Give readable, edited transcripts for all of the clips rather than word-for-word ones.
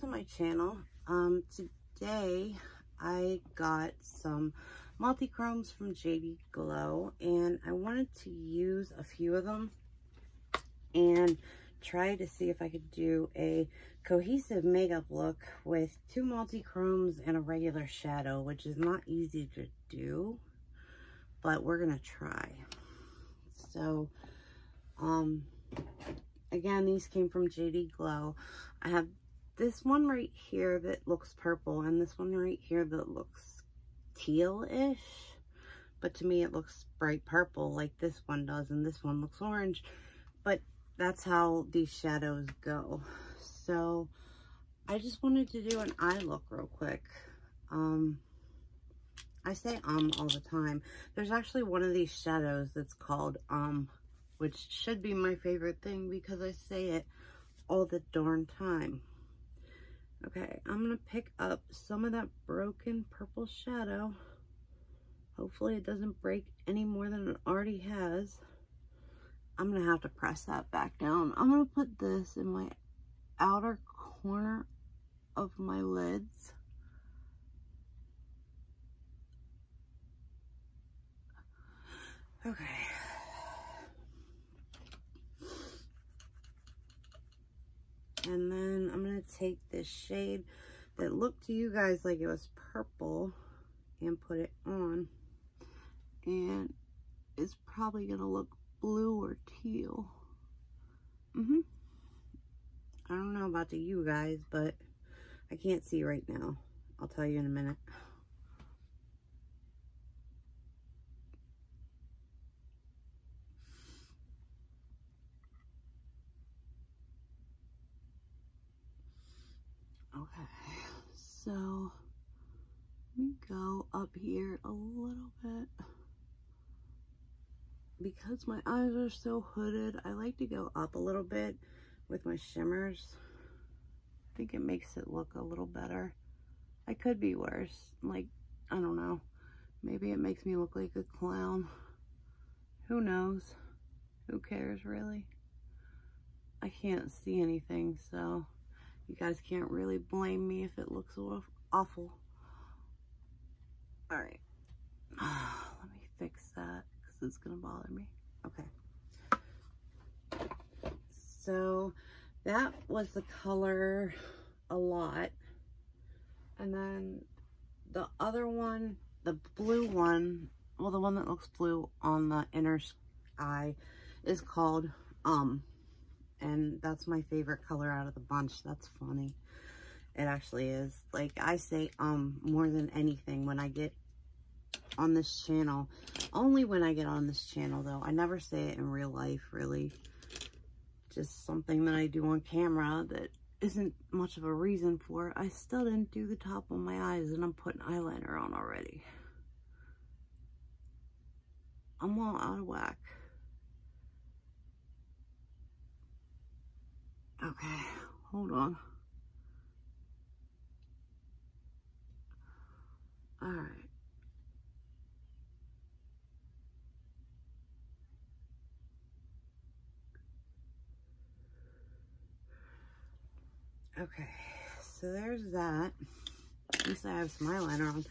to my channel. Today I got some Multichromes from JD Glow, and I wanted to use a few of them and try to see if I could do a cohesive makeup look with 2 Multichromes and a regular shadow, which is not easy to do, but we're gonna try. So again, these came from JD Glow. I have this one right here that looks purple and this one right here that looks teal-ish, but to me it looks bright purple like this one does, and this one looks orange, but that's how these shadows go. So I just wanted to do an eye look real quick. I say all the time. There's actually one of these shadows that's called which should be my favorite thing because I say it all the darn time. Okay, I'm gonna pick up some of that broken purple shadow. Hopefully it doesn't break any more than it already has. I'm gonna have to press that back down. I'm gonna put this in my outer corner of my lids. Okay. And then I'm going to take this shade that looked to you guys like it was purple and put it on. And it's probably going to look blue or teal. I don't know about you guys, but I can't see right now. I'll tell you in a minute. Okay, so let me go up here a little bit. Because my eyes are so hooded, I like to go up a little bit with my shimmers. I think it makes it look a little better. I could be worse. Like, I don't know. Maybe it makes me look like a clown. Who knows? Who cares, really? I can't see anything, so you guys can't really blame me if it looks awful. All right. Let me fix that because it's going to bother me. Okay. So that was the color A Lot. And then the other one, the blue one, well, the one that looks blue on the inner eye is called and that's my favorite color out of the bunch. That's funny. It actually is. Like, I say more than anything when I get on this channel. Only when I get on this channel, though. I never say it in real life, really. Just something that I do on camera that isn't much of a reason for it. I still didn't do the top of my eyes, and I'm putting eyeliner on already. I'm all out of whack. Okay, hold on. All right. Okay, so there's that. At least I have some eyeliner on.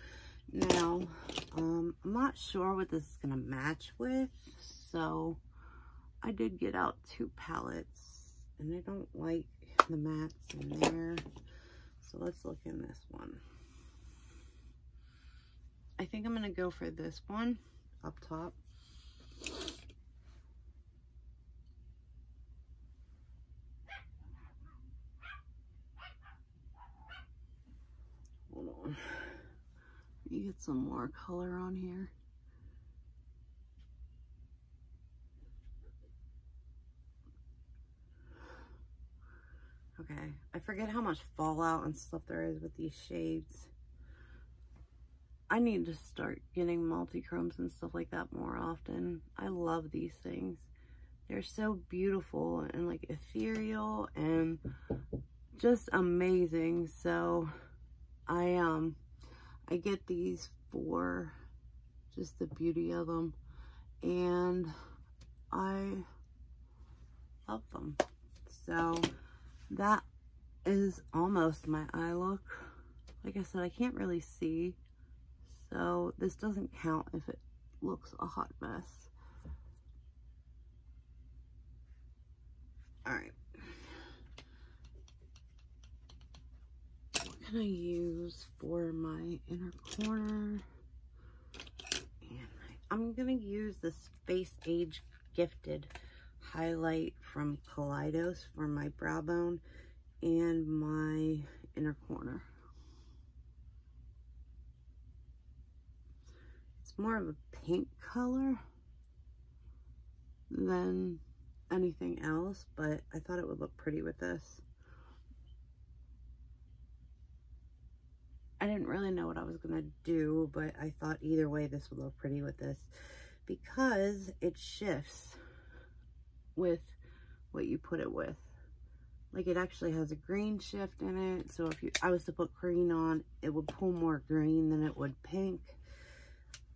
Now, I'm not sure what this is gonna match with, so I did get out 2 palettes. And I don't like the mattes in there. So let's look in this one. I think I'm going to go for this one up top. Hold on. Let me get some more color on here. Okay, I forget how much fallout and stuff there is with these shades. I need to start getting Multichromes and stuff like that more often. I love these things. They're so beautiful and like ethereal and just amazing. So I get these for just the beauty of them, and I love them. So that is almost my eye look. Like I said, I can't really see, so this doesn't count if it looks a hot mess. All right. What can I use for my inner corner? And I'm gonna use the Space Age Gifted highlight from Kaleidos for my brow bone and my inner corner. It's more of a pink color than anything else, but I thought it would look pretty with this. I didn't really know what I was gonna do, but I thought either way this would look pretty with this because it shifts with what you put it with. Like, it actually has a green shift in it, so if I was to put green on, it would pull more green than it would pink.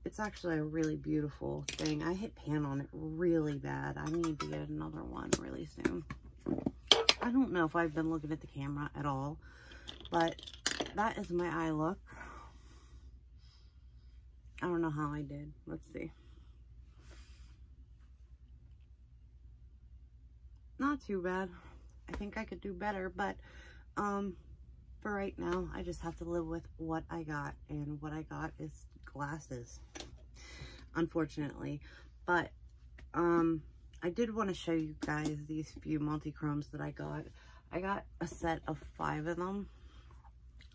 It's actually a really beautiful thing. I hit pan on it really bad. I need to get another one really soon. I don't know if I've been looking at the camera at all, but that is my eye look. I don't know how I did. Let's see. Not too bad. I think I could do better, but for right now, I just have to live with what I got, and what I got is glasses, unfortunately. But I did want to show you guys these few multi-chromes that I got. I got a set of 5 of them.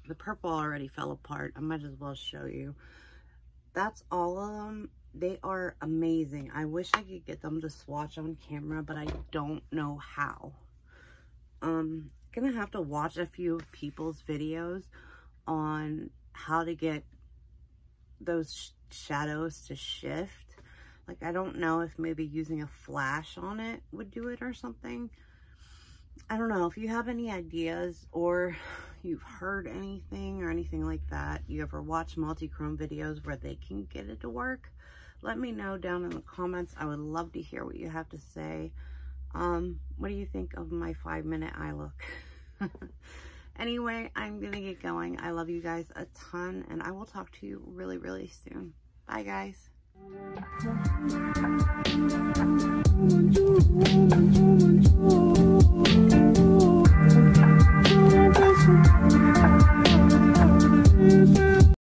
The purple already fell apart. I might as well show you. That's all of them. They are amazing. I wish I could get them to swatch on camera, but I don't know how. Gonna have to watch a few people's videos on how to get those shadows to shift. Like, I don't know if maybe using a flash on it would do it or something. I don't know. If you have any ideas, or you've heard anything or anything like that, you ever watch multi-chrome videos where they can get it to work, let me know down in the comments. I would love to hear what you have to say. What do you think of my 5-minute eye look? Anyway, I'm gonna get going. I love you guys a ton, and I will talk to you really, really soon. Bye, guys.